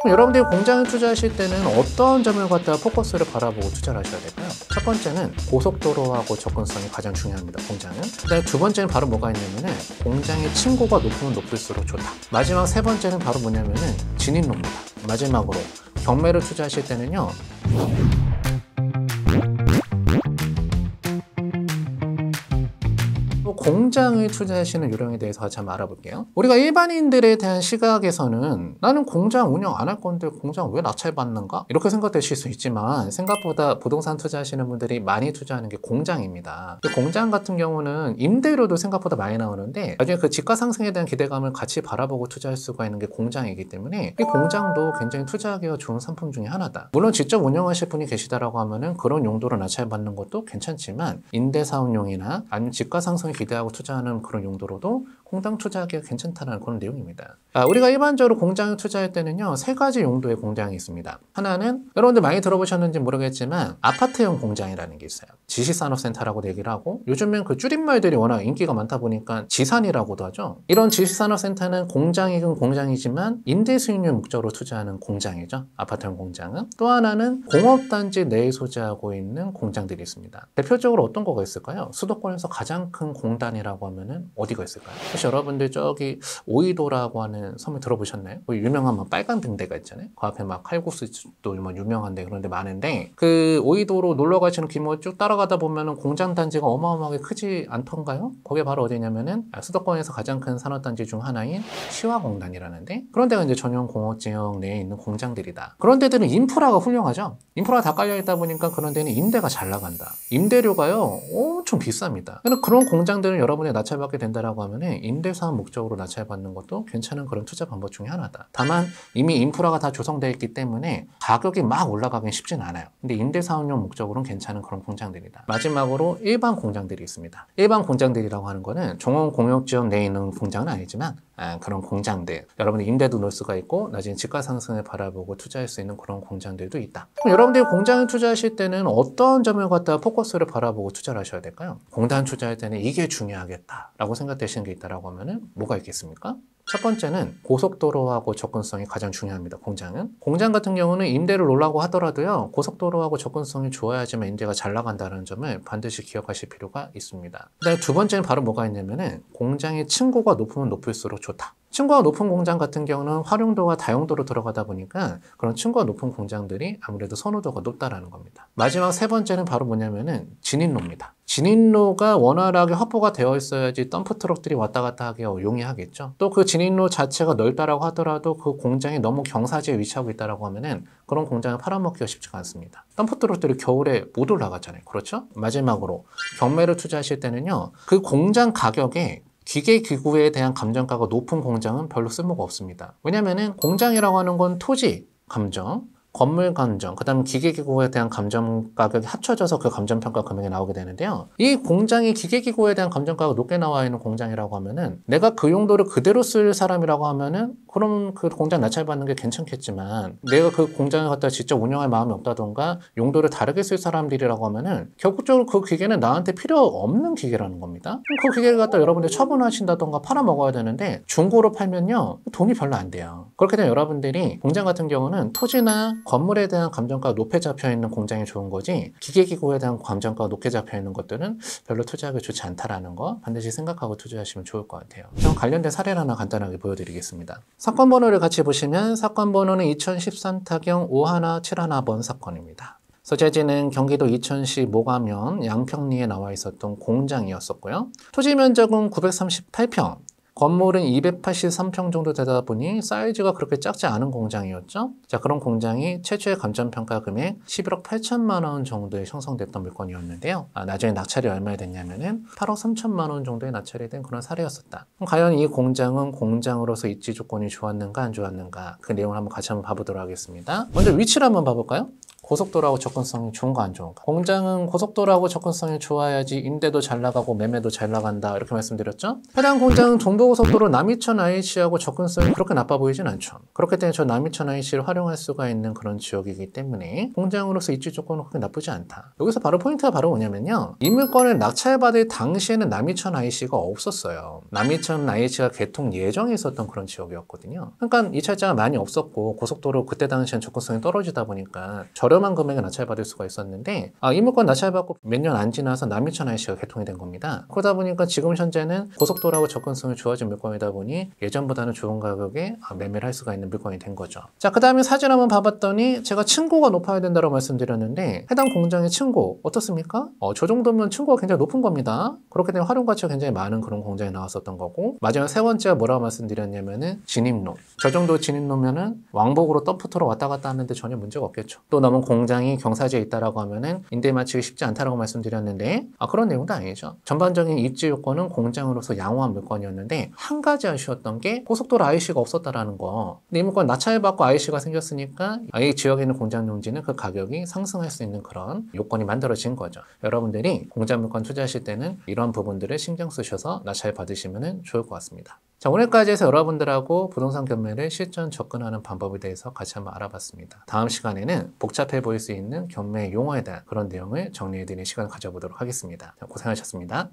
그럼 여러분들이 공장에 투자하실 때는 어떤 점을 갖다가 포커스를 바라보고 투자를 하셔야 될까요? 첫 번째는 고속도로하고 접근성이 가장 중요합니다. 공장은. 그다음에 두 번째는 바로 뭐가 있냐면은 공장의 층고가 높으면 높을수록 좋다. 마지막 세 번째는 바로 뭐냐면은 진입로입니다. 마지막으로 경매를 투자하실 때는요. 공장을 투자하시는 요령에 대해서 같이 한번 알아볼게요. 우리가 일반인들에 대한 시각에서는 나는 공장 운영 안 할 건데 공장 왜 낙찰받는가? 이렇게 생각되실 수 있지만 생각보다 부동산 투자하시는 분들이 많이 투자하는 게 공장입니다. 공장 같은 경우는 임대료도 생각보다 많이 나오는데 나중에 그 집가 상승에 대한 기대감을 같이 바라보고 투자할 수가 있는 게 공장이기 때문에 이 공장도 굉장히 투자하기가 좋은 상품 중에 하나다. 물론 직접 운영하실 분이 계시다라고 하면은 그런 용도로 낙찰받는 것도 괜찮지만 임대사업용이나 아니면 집가 상승에 기대하고 투자하는 그런 용도로도 공장 투자하기가 괜찮다는 그런 내용입니다. 우리가 일반적으로 공장에 투자할 때는요, 세 가지 용도의 공장이 있습니다. 하나는 여러분들 많이 들어보셨는지 모르겠지만 아파트형 공장이라는 게 있어요. 지식산업센터라고 얘기를 하고 요즘엔 그 줄임말들이 워낙 인기가 많다 보니까 지산이라고도 하죠. 이런 지식산업센터는 공장이긴 공장이지만 임대 수익률 목적으로 투자하는 공장이죠. 아파트형 공장은. 또 하나는 공업단지 내에 소재하고 있는 공장들이 있습니다. 대표적으로 어떤 거가 있을까요? 수도권에서 가장 큰 공단이라고 하면은 어디가 있을까요? 혹시 여러분들 저기 오이도라고 하는 섬을 들어보셨나요? 그 유명한 막 빨간 등대가 있잖아요. 그 앞에 막 칼국수도 뭐 유명한데 그런 데 많은데 그 오이도로 놀러 가시는 길목을 쭉 따라가다 보면은 공장 단지가 어마어마하게 크지 않던가요? 거기에 바로 어디냐면은 수도권에서 가장 큰 산업단지 중 하나인 시화공단이라는데 그런 데가 이제 전용 공업지역 내에 있는 공장들이다. 그런 데들은 인프라가 훌륭하죠. 인프라가 다 깔려 있다 보니까 그런 데는 임대가 잘 나간다. 임대료가요 엄청 비쌉니다. 그런 공장들은 여러분이 낙찰받게 된다라고 하면은 임대사업 목적으로 낙찰받는 것도 괜찮은 그런 투자 방법 중에 하나다. 다만 이미 인프라가 다 조성되어 있기 때문에 가격이 막 올라가긴 쉽진 않아요. 근데 임대사업용 목적으로는 괜찮은 그런 공장들이다. 마지막으로 일반 공장들이 있습니다. 일반 공장들이라고 하는 거는 종업공역지역 내에 있는 공장은 아니지만 그런 공장들, 여러분이 임대도 넣을 수가 있고 나중에 집가 상승을 바라보고 투자할 수 있는 그런 공장들도 있다. 그럼 여러분들이 공장을 투자하실 때는 어떤 점을 갖다가 포커스를 바라보고 투자를 하셔야 될까요? 공단 투자할 때는 이게 중요하겠다라고 생각되시는 게 있다라고 하면은 뭐가 있겠습니까? 첫 번째는 고속도로하고 접근성이 가장 중요합니다. 공장은. 공장 같은 경우는 임대를 놓으려고 하더라도요. 고속도로하고 접근성이 좋아야지만 임대가 잘 나간다는 점을 반드시 기억하실 필요가 있습니다. 그다음에 두 번째는 바로 뭐가 있냐면은 공장의 층고가 높으면 높을수록 좋다. 층고가 높은 공장 같은 경우는 활용도가 다용도로 들어가다 보니까 그런 층고가 높은 공장들이 아무래도 선호도가 높다라는 겁니다. 마지막 세 번째는 바로 뭐냐면은 진입로입니다. 진입로가 원활하게 확보가 되어 있어야지 덤프 트럭들이 왔다 갔다 하기 용이하겠죠. 또 그 진입로 자체가 넓다라고 하더라도 그 공장이 너무 경사지에 위치하고 있다라고 하면은 그런 공장을 팔아먹기가 쉽지가 않습니다. 덤프 트럭들이 겨울에 못 올라가잖아요. 그렇죠? 마지막으로 경매를 투자하실 때는요. 그 공장 가격에 기계기구에 대한 감정가가 높은 공장은 별로 쓸모가 없습니다. 왜냐면은 공장이라고 하는 건 토지, 감정, 건물 감정, 그 다음 기계기구에 대한 감정 가격이 합쳐져서 그 감정평가 금액이 나오게 되는데요. 이 공장이 기계기구에 대한 감정가가 높게 나와 있는 공장이라고 하면은 내가 그 용도를 그대로 쓸 사람이라고 하면은 그럼 그 공장 낙찰받는 게 괜찮겠지만 내가 그 공장을 갖다 직접 운영할 마음이 없다던가 용도를 다르게 쓸 사람들이라고 하면은 결국적으로 그 기계는 나한테 필요 없는 기계라는 겁니다. 그 기계를 갖다 여러분들 처분하신다던가 팔아먹어야 되는데 중고로 팔면요 돈이 별로 안 돼요. 그렇게 되면 여러분들이 공장 같은 경우는 토지나 건물에 대한 감정가가 높게 잡혀있는 공장이 좋은 거지 기계기구에 대한 감정가가 높게 잡혀있는 것들은 별로 투자하기 좋지 않다라는 거 반드시 생각하고 투자하시면 좋을 것 같아요. 그럼 관련된 사례를 하나 간단하게 보여드리겠습니다. 사건 번호를 같이 보시면 사건 번호는 2013타경 5171번 사건입니다. 소재지는 경기도 이천시 모가면 양평리에 나와 있었던 공장이었었고요. 토지 면적은 938평, 건물은 283평 정도 되다 보니 사이즈가 그렇게 작지 않은 공장이었죠. 자, 그런 공장이 최초의 감정평가 금액 11억 8천만 원 정도에 형성됐던 물건이었는데요. 나중에 낙찰이 얼마나 됐냐면은 8억 3천만 원 정도에 낙찰이 된 그런 사례였었다. 그럼 과연 이 공장은 공장으로서 입지 조건이 좋았는가 안 좋았는가 그 내용을 한번 같이 한번 봐보도록 하겠습니다. 먼저 위치를 한번 봐볼까요? 고속도로하고 접근성이 좋은가 안 좋은가? 공장은 고속도로하고 접근성이 좋아야지 임대도 잘 나가고 매매도 잘 나간다 이렇게 말씀드렸죠? 해당 공장은 동부고속도로 남이천 IC하고 접근성이 그렇게 나빠 보이진 않죠. 그렇기 때문에 저 남이천 IC를 활용할 수가 있는 그런 지역이기 때문에 공장으로서 입지 조건은 그렇게 나쁘지 않다. 여기서 바로 포인트가 바로 뭐냐면요. 이 물건을 낙찰받을 당시에는 남이천 IC가 없었어요. 남이천 IC가 개통 예정에 있었던 그런 지역이었거든요. 그러니까 이찰자가 많이 없었고 고속도로 그때 당시엔 접근성이 떨어지다 보니까 저렴한 금액에 낙찰받을 수가 있었는데 이 물건 낙찰받고 몇 년 안 지나서 남이천 IC가 개통이 된 겁니다. 그러다 보니까 지금 현재는 고속도로하고 접근성이 좋아진 물건이다 보니 예전보다는 좋은 가격에 매매를 할 수가 있는 물건이 된 거죠. 자, 그 다음에 사진 한번 봐봤더니 제가 층고가 높아야 된다고 말씀드렸는데 해당 공장의 층고 어떻습니까? 저 정도면 층고가 굉장히 높은 겁니다. 그렇기 때문에 활용 가치가 굉장히 많은 그런 공장이 나왔었던 거고 마지막 세 번째가 뭐라고 말씀드렸냐면은 진입로. 저 정도 진입로면은 왕복으로 덤프트로 왔다 갔다 하는데 전혀 문제가 없겠죠. 또 남은 공장이 경사지에 있다라고 하면은 임대 맞추기 쉽지 않다라고 말씀드렸는데 그런 내용도 아니죠. 전반적인 입지 요건은 공장으로서 양호한 물건이었는데 한 가지 아쉬웠던 게 고속도로 IC가 없었다라는 거. 근데 이 물건 낙찰받고 IC가 생겼으니까 이 지역에 있는 공장 용지는 그 가격이 상승할 수 있는 그런 요건이 만들어진 거죠. 여러분들이 공장 물건 투자하실 때는 이런 부분들을 신경 쓰셔서 낙찰 받으시면 좋을 것 같습니다. 자, 오늘까지 해서 여러분들하고 부동산 경매를 실전 접근하는 방법에 대해서 같이 한번 알아봤습니다. 다음 시간에는 복잡해 보일 수 있는 경매 용어에 대한 그런 내용을 정리해드리는 시간을 가져보도록 하겠습니다. 자, 고생하셨습니다.